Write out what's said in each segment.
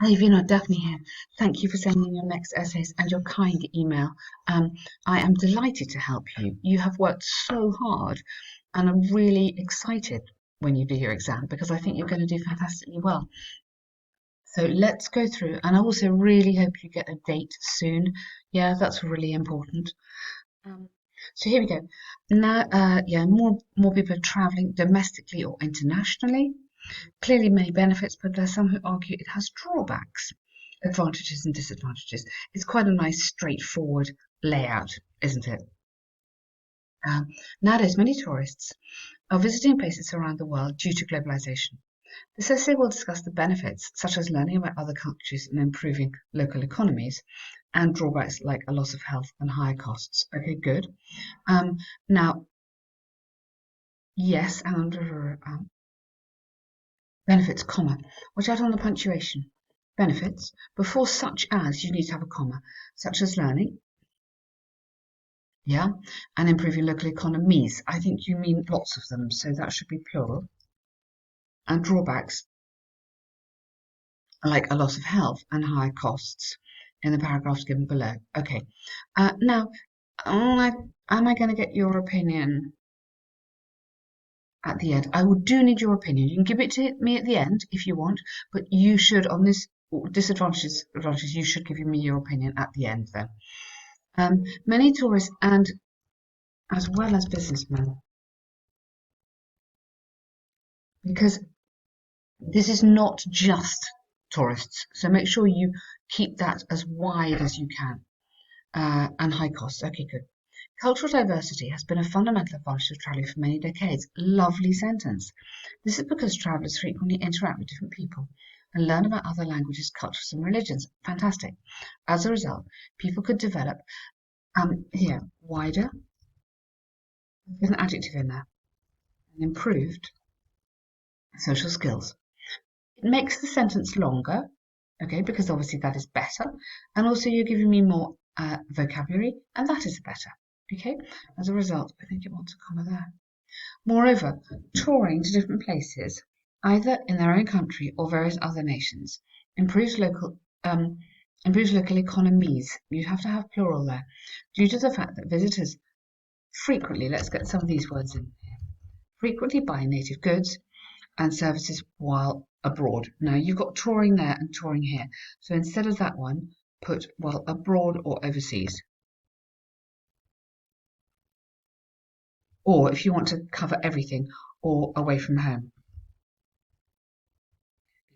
Hey, Vinod, Daphne here. Thank you for sending your next essays and your kind email. Um, I am delighted to help you. You have worked so hard, and I'm really excited when you do your exam because I think you're going to do fantastically well. So let's go through, and I also really hope you get a date soon. Yeah, that's really important. Um, so here we go. Now, yeah, more people are traveling domestically or internationally. Clearly many benefits, but there's some who argue it has drawbacks, advantages and disadvantages. It's quite a nice, straightforward layout, isn't it? Um, Nowadays, many tourists are visiting places around the world due to globalization. This essay will discuss the benefits, such as learning about other countries and improving local economies, and drawbacks like a loss of health and higher costs. Okay, good. Now, yes, and benefits, comma. Watch out on the punctuation. Benefits. Before such as, you need to have a comma. Such as learning, yeah, and improving local economies. I think you mean lots of them, so that should be plural. And drawbacks, like a loss of health and higher costs in the paragraphs given below. Okay. Now, am I going to get your opinion at the end? I do need your opinion. You can give it to me at the end if you want, but you should, on this disadvantages, advantages, you should give me your opinion at the end then. Many tourists and as well as businessmen, because this is not just tourists. So make sure you keep that as wide as you can. And high costs. Okay, good. Cultural diversity has been a fundamental advantage of travelling for many decades. Lovely sentence. This is because travellers frequently interact with different people and learn about other languages, cultures, and religions. Fantastic. As a result, people could develop, here, wider, there's an adjective in there, and improved social skills. It makes the sentence longer, okay, because obviously that is better. And also you're giving me more vocabulary, and that is better, okay? As a result, I think it wants a comma there. Moreover, touring to different places, either in their own country or various other nations, improves local economies. You have to have plural there, due to the fact that visitors frequently, let's get some of these words in, frequently buy native goods and services while abroad. Now you've got touring there and touring here. So instead of that one, put while abroad or overseas. Or if you want to cover everything, or away from home,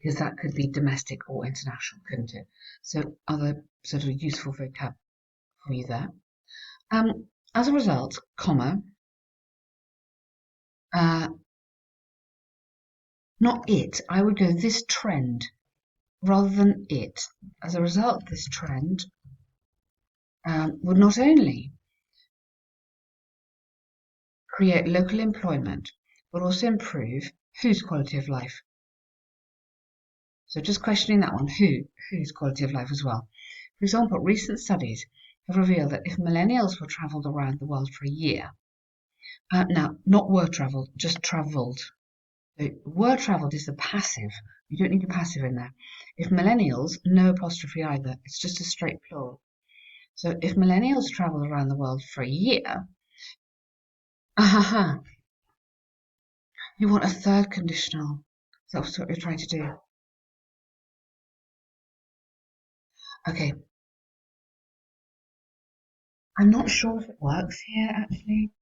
because that could be domestic or international, couldn't it? So other sort of useful vocab for you there. As a result, comma, uh, not it. I would go this trend rather than it. As a result, this trend would not only create local employment, but also improve whose quality of life. So just questioning that one, whose quality of life as well. For example, recent studies have revealed that if millennials were travelled around the world for a year, now not were travelled, just travelled. So were travelled is the passive. You don't need a passive in there. If millennials, no apostrophe either. It's just a straight plural. So if millennials travelled around the world for a year, ahaha, you want a third conditional. That's what you're trying to do. Okay, I'm not sure if it works here actually.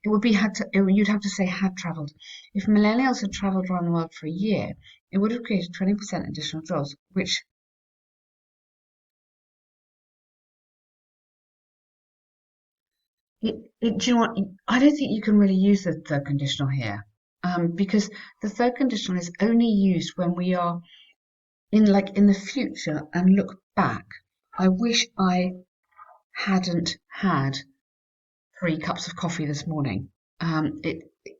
It would be you'd have to say had travelled. If millennials had travelled around the world for a year, it would have created 20% additional jobs, which do you know what? I don't think you can really use the third conditional here, because the third conditional is only used when we are in the future and look back. I wish I hadn't had 3 cups of coffee this morning.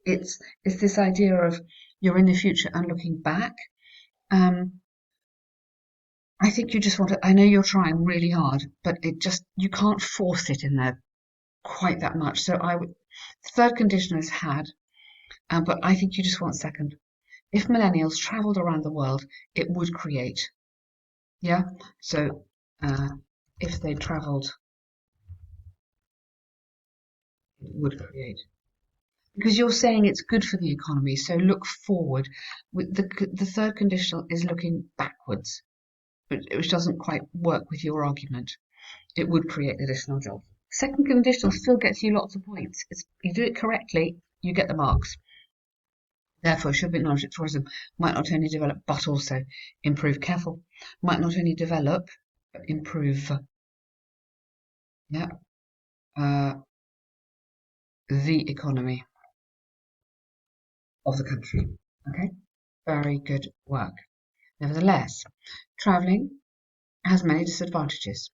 It's this idea of you're in the future and looking back. Um, I think you just want to. I know you're trying really hard, but you can't force it in there quite that much. So I would. Third condition is had, but I think you just want second. If millennials travelled around the world, it would create. Yeah. So if they travelled, it would create. Because you're saying it's good for the economy, so look forward. With the third conditional is looking backwards, which doesn't quite work with your argument. It would create additional jobs. Second conditional still gets you lots of points. You do it correctly, you get the marks. Therefore, it should be acknowledged that tourism might not only develop but also improve. Careful, might not only develop but improve. Yeah, uh, the economy of the country. Okay, very good work. Nevertheless, travelling has many disadvantages.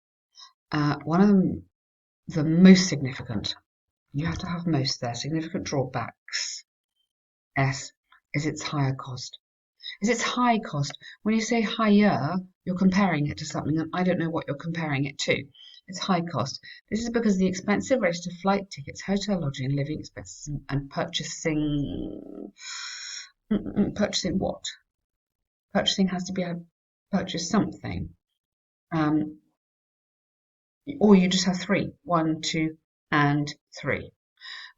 One of them, the most significant, you have to have most there, significant drawbacks, S, is its higher cost. Is its high cost. When you say higher, you're comparing it to something, and I don't know what you're comparing it to. It's high cost. This is because the expensive rates of flight tickets, hotel lodging, and living expenses, and purchasing what? Purchasing has to be purchase something. Or you just have three. 1, 2, and 3.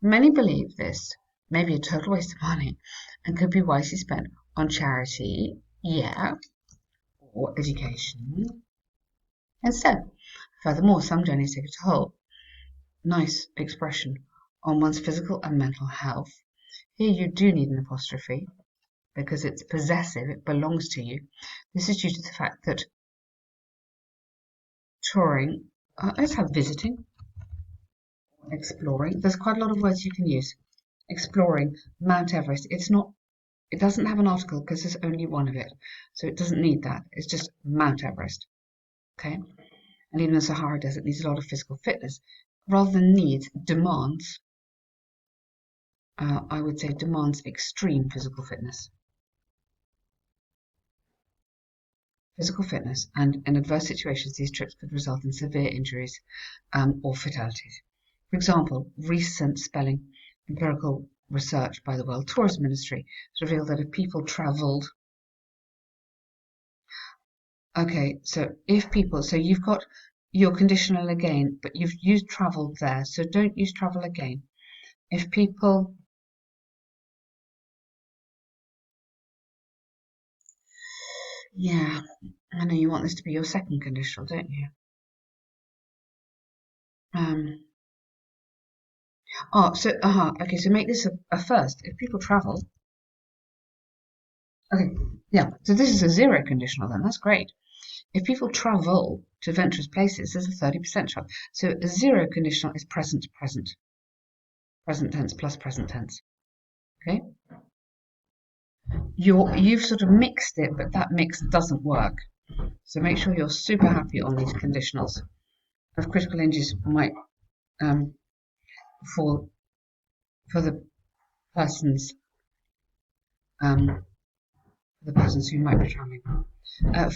Many believe this may be a total waste of money and could be wisely spent on charity, yeah, or education instead. Furthermore, some journeys take a toll, nice expression, on one's physical and mental health. Here you do need an apostrophe because it's possessive, it belongs to you. This is due to the fact that touring, let's have visiting, exploring. There's quite a lot of words you can use. Exploring Mount Everest. It doesn't have an article because there's only one of it. So it doesn't need that. It's just Mount Everest. Okay? And even the Sahara Desert needs a lot of physical fitness. Rather than needs, demands, I would say demands extreme physical fitness. Physical fitness, and in adverse situations, these trips could result in severe injuries or fatalities. For example, recent spelling empirical research by the World Tourism Ministry has revealed that if people travelled, okay, so you've got your conditional again, but you've used travelled there, so don't use travel again. If people, yeah, I know you want this to be your second conditional, don't you? Okay, so make this a first. If people travel, okay, yeah, so this is a zero conditional then, that's great. If people travel to adventurous places, there's a 30% chance. So a zero conditional is present tense plus present tense. Okay? You've sort of mixed it, but that mix doesn't work. So make sure you're super happy on these conditionals. Of critical injuries might for the persons who might be traveling,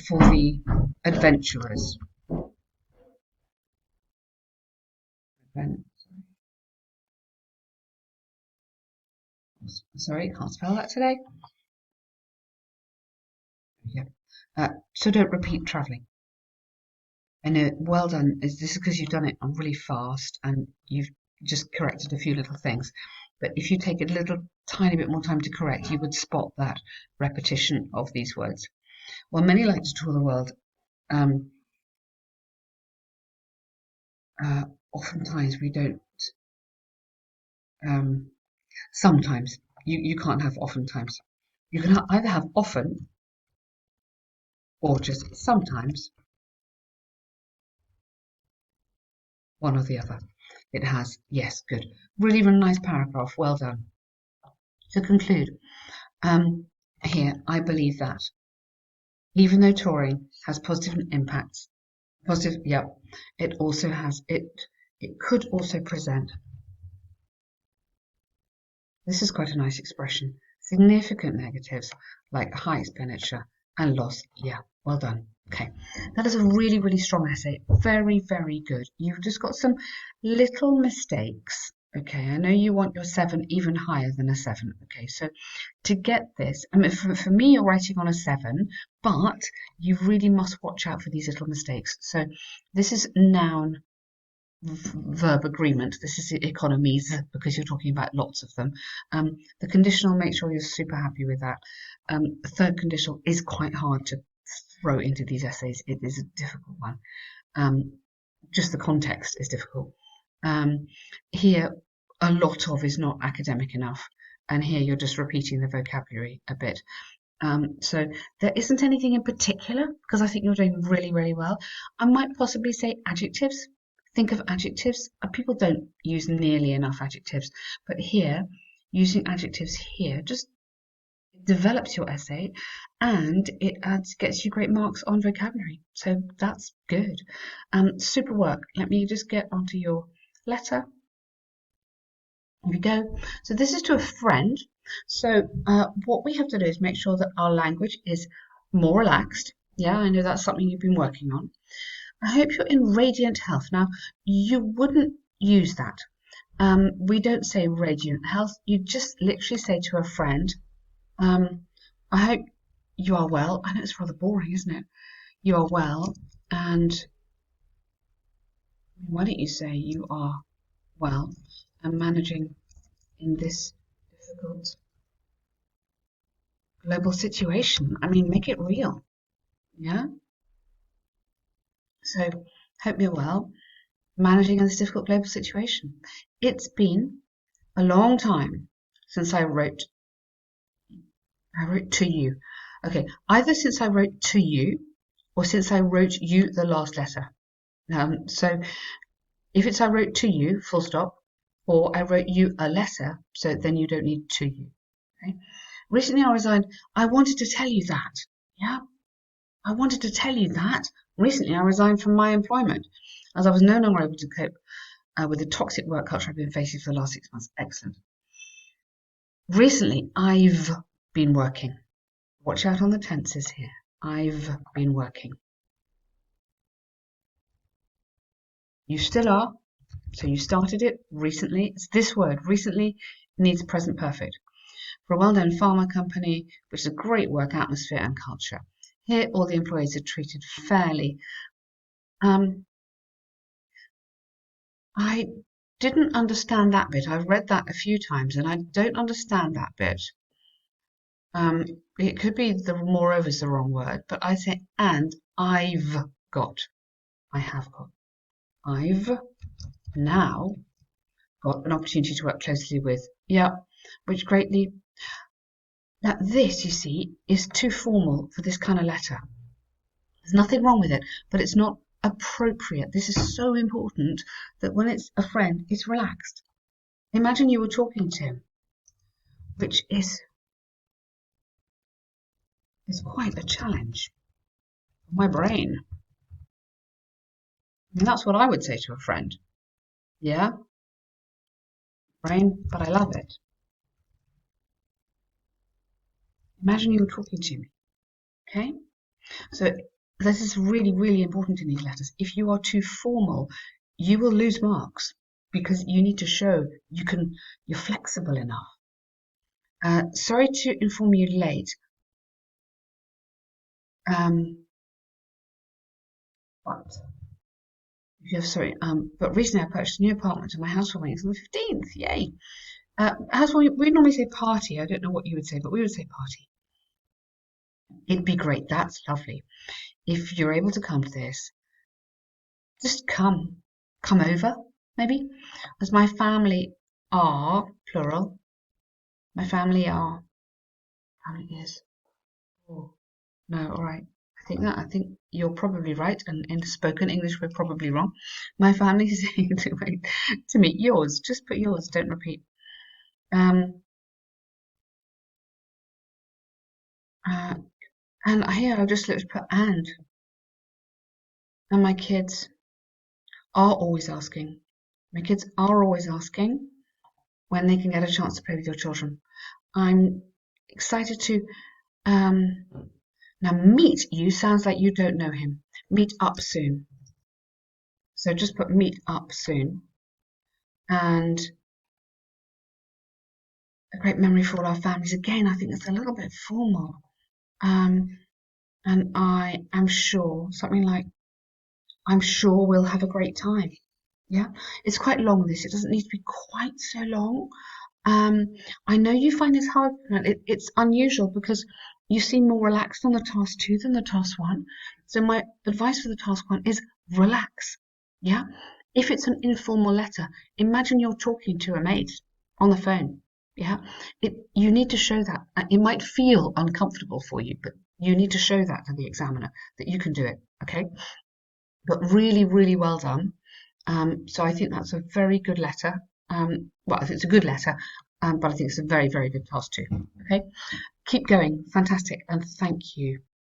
for the adventurers. Sorry, can't spell that today. Yeah. So don't repeat travelling. I know, well done. This is because you've done it really fast and you've just corrected a few little things. But if you take a little tiny bit more time to correct, you would spot that repetition of these words. Well, many like to tour the world. Oftentimes we don't. Sometimes you can't have oftentimes. You can either have often or just sometimes, one or the other. It has, yes, good. Really, really nice paragraph. Well done. To conclude, here, I believe that even though touring has positive impacts, it also has, it could also present, this is quite a nice expression, significant negatives like high expenditure and loss. Yeah, well done. Okay, that is a really, really strong essay. Very, very good. You've just got some little mistakes Okay, I know you want your 7 even higher than a 7. Okay, so to get this, I mean, for me, you're writing on a 7, but you really must watch out for these little mistakes. So this is noun verb agreement. This is economies because you're talking about lots of them. The conditional, make sure you're super happy with that. The third conditional is quite hard to throw into these essays. It is a difficult one. Just the context is difficult. Here, a lot of is not academic enough, and here you're just repeating the vocabulary a bit. So there isn't anything in particular because I think you're doing really, really well. I might possibly say adjectives. Think of adjectives. People don't use nearly enough adjectives, but here, using adjectives here just develops your essay and it gets you great marks on vocabulary. So that's good. Super work. Let me just get onto your letter. Here we go. So this is to a friend. So what we have to do is make sure that our language is more relaxed. Yeah, I know that's something you've been working on. I hope you're in radiant health. Now, you wouldn't use that. We don't say radiant health. You just literally say to a friend, I hope you are well. I know it's rather boring, isn't it? You are well, and why don't you say you are well and managing in this difficult global situation? I mean, make it real. Yeah? So, hope you're well, managing in this difficult global situation. It's been a long time since I wrote to you. Okay, either since I wrote to you or since I wrote you the last letter. So if it's I wrote to you, full stop, or I wrote you a letter, so then you don't need to you. Okay? Recently I resigned. I wanted to tell you that. Yeah, I wanted to tell you that. Recently I resigned from my employment as I was no longer able to cope with the toxic work culture I've been facing for the last 6 months. Excellent. Recently I've been working. Watch out on the tenses here. I've been working. You still are. So you started it recently. It's this word, recently, needs present perfect. For a well-known pharma company, which is a great work atmosphere and culture. Here, all the employees are treated fairly. I didn't understand that bit. I've read that a few times and I don't understand that bit. It could be the moreover is the wrong word, but I say and I've got. I have got. I've now got an opportunity to work closely with. Yeah, which greatly. Now this, you see, is too formal for this kind of letter. There's nothing wrong with it, but it's not appropriate. This is so important that when it's a friend, it's relaxed. Imagine you were talking to him, which is quite a challenge for my brain. I mean, that's what I would say to a friend. Yeah, brain, but I love it. Imagine you were talking to me. Okay, so this is really, really important in these letters. If you are too formal, you will lose marks because you need to show you're flexible enough. Sorry to inform you late. But but recently I purchased a new apartment and my housewarming is on the 15th. Yay! Housewarming, we normally say party. I don't know what you would say, but we would say party. It'd be great. That's lovely. If you're able to come to this, just come over, maybe. As my family are, plural, my family are, family is, oh, no, all right. I think you're probably right, and in spoken English, we're probably wrong. My family is saying to meet yours. Just put yours, don't repeat. And here I've just looked put and my kids are always asking. My kids are always asking when they can get a chance to play with your children. I'm excited to now meet you sounds like you don't know him. Meet up soon. So just put meet up soon. And a great memory for all our families. Again, I think it's a little bit formal. Um, and I am sure, something like, I'm sure we'll have a great time. Yeah, it's quite long, this. It doesn't need to be quite so long. Um, I know you find this hard. It's unusual because you seem more relaxed on the task two than the task one. So my advice for the task one is relax. Yeah. If it's an informal letter, imagine you're talking to a mate on the phone. Yeah. You need to show that. It might feel uncomfortable for you, but you need to show that to the examiner that you can do it. Okay. But really, really well done. So I think that's a very good letter. Well, I think it's a good letter, but I think it's a very, very good task too. Okay, keep going. Fantastic, and thank you.